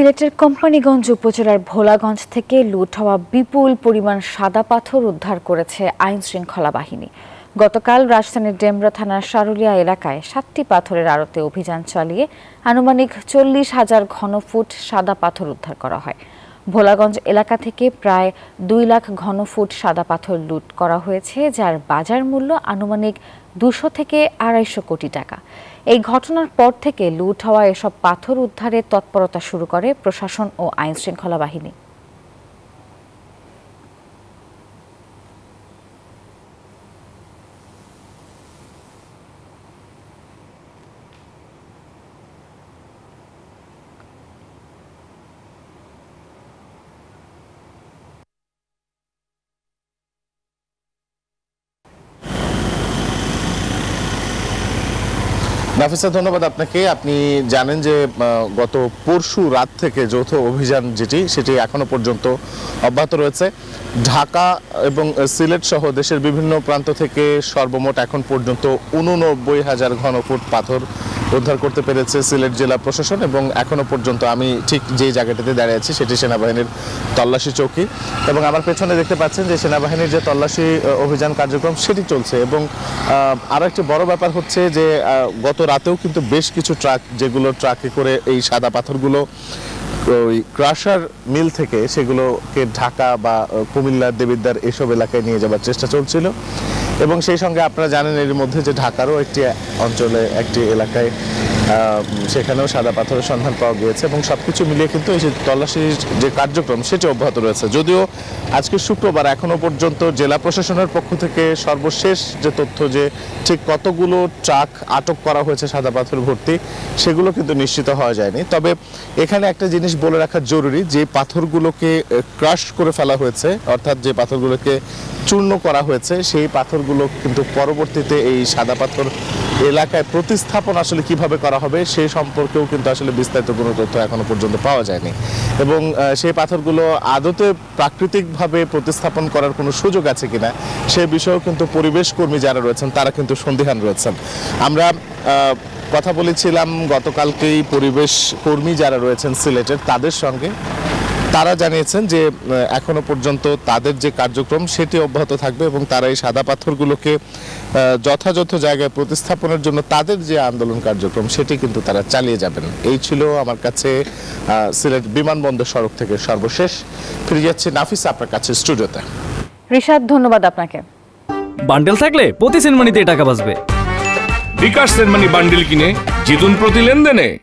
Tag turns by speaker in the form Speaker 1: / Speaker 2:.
Speaker 1: সিলেটের কোম্পানিগঞ্জ উপজেলার ভোলাগঞ্জ থেকে লুট হওয়া বিপুল পরিমাণ সাদা পাথর উদ্ধার করেছে আইন শৃঙ্খলা বাহিনী। গতকাল রাজধানীর ডেমরা থানার শারুলিয়া এলাকায় 7টি পাথরের আড়তে অভিযান চালিয়ে আনুমানিক 40,000 ঘনফুট সাদা পাথর উদ্ধার করা হয়। ভোলাগঞ্জ এলাকা থেকে প্রায় 2 লাখ ঘনফুট সাদা পাথর লুট করা হয়েছে, যার বাজার মূল্য আনুমানিক 200 থেকে 250 কোটি টাকা। এই ঘটনার পর থেকে লুট হওয়া এসব পাথর উদ্ধারে তৎপরতা শুরু করে প্রশাসন ও আইন শৃঙ্খলা বাহিনী।
Speaker 2: নাফিসা, ধন্যবাদ আপনাকে। আপনি জানেন যে গত পরশু রাত থেকে যৌথ অভিযান সেটি এখনো পর্যন্ত অব্যাহত রয়েছে। ঢাকা এবং সিলেট সহ দেশের বিভিন্ন প্রান্ত থেকে সর্বমোট এখন পর্যন্ত 89,000 ঘনফুট পাথর উদ্ধার করতে পেরেছে সিলেট জেলা প্রশাসন। এবং এখনো পর্যন্ত আমি ঠিক যে জায়গাটিতে দাঁড়িয়ে আছি সেটি সেনাবাহিনীর তল্লাশি চৌকি, এবং আমার পেছনে দেখতে পাচ্ছেন যে সেনাবাহিনীর যে তল্লাশি অভিযান কার্যক্রম সেটি চলছে। এবং আরও একটি বড় ব্যাপার হচ্ছে যে গত রাতেও কিন্তু বেশ কিছু ট্রাক, যেগুলো ট্রাকে করে এই সাদা পাথরগুলো ওই ক্রাশার মিল থেকে সেগুলোকে ঢাকা বা কুমিল্লার দেবিদ্বার এসব এলাকায় নিয়ে যাবার চেষ্টা চলছিল। এবং সেই সঙ্গে আপনারা জানেন এর মধ্যে যে ঢাকারও একটি অঞ্চলে একটি এলাকায় সেখানেও সাদা পাথরের সন্ধান পাওয়া গিয়েছে। এবং সবকিছু মিলিয়ে কিন্তু এই যে তল্লাশির যে কার্যক্রম সেটি অব্যাহত রয়েছে। যদিও আজকে শুক্রবার এখনো পর্যন্ত জেলা প্রশাসনের পক্ষ থেকে সর্বশেষ যে তথ্য যে ঠিক কতগুলো ট্রাক আটক করা হয়েছে সাদা পাথর ভর্তি, সেগুলো কিন্তু নিশ্চিত হওয়া যায়নি। তবে এখানে একটা জিনিস বলে রাখা জরুরি, যে পাথরগুলোকে ক্রাশ করে ফেলা হয়েছে, অর্থাৎ যে পাথরগুলোকে চূর্ণ করা হয়েছে, সেই পাথরগুলো কিন্তু পরবর্তীতে এই সাদা পাথর এলাকায় প্রতিস্থাপন আসলে কিভাবে করা হবে সেই সম্পর্কেও কিন্তু আসলে বিস্তারিত কোনো তথ্য এখনো পর্যন্ত পাওয়া যায়নি। এবং সেই পাথরগুলো আদতে প্রাকৃতিকভাবে প্রতিস্থাপন করার কোনো সুযোগ আছে কিনা সে বিষয়েও কিন্তু পরিবেশ কর্মী যারা রয়েছেন তারা কিন্তু সন্দিহান রয়েছেন। আমরা কথা বলেছিলাম গতকালকেই পরিবেশ কর্মী যারা রয়েছেন সিলেটের তাদের সঙ্গে। তারা জানিয়েছেন যে এখনো পর্যন্ত তাদের যে কার্যক্রম সেটি অব্যাহত থাকবে এবং তারা এই সাদা পাথরগুলোকে যথাযথ জায়গায় প্রতিস্থাপনের জন্য তাদের যে আন্দোলন কার্যক্রম সেটি কিন্তু তারা চালিয়ে যাবেন। এই ছিল আমার কাছে সিলেট বিমানবন্দর সড়ক থেকে সর্বশেষ। ফিরে যাচ্ছি নাফিসা আপনার কাছে স্টুডিওতে।
Speaker 1: রিশাদ, ধন্যবাদ আপনাকে।
Speaker 3: বান্ডেল থাকলে প্রতি সেনমানিতে টাকা বাঁচবে।
Speaker 4: বিকাশ সেনমানি বান্ডেল কিনে জিতুন প্রতি লেনদেনে।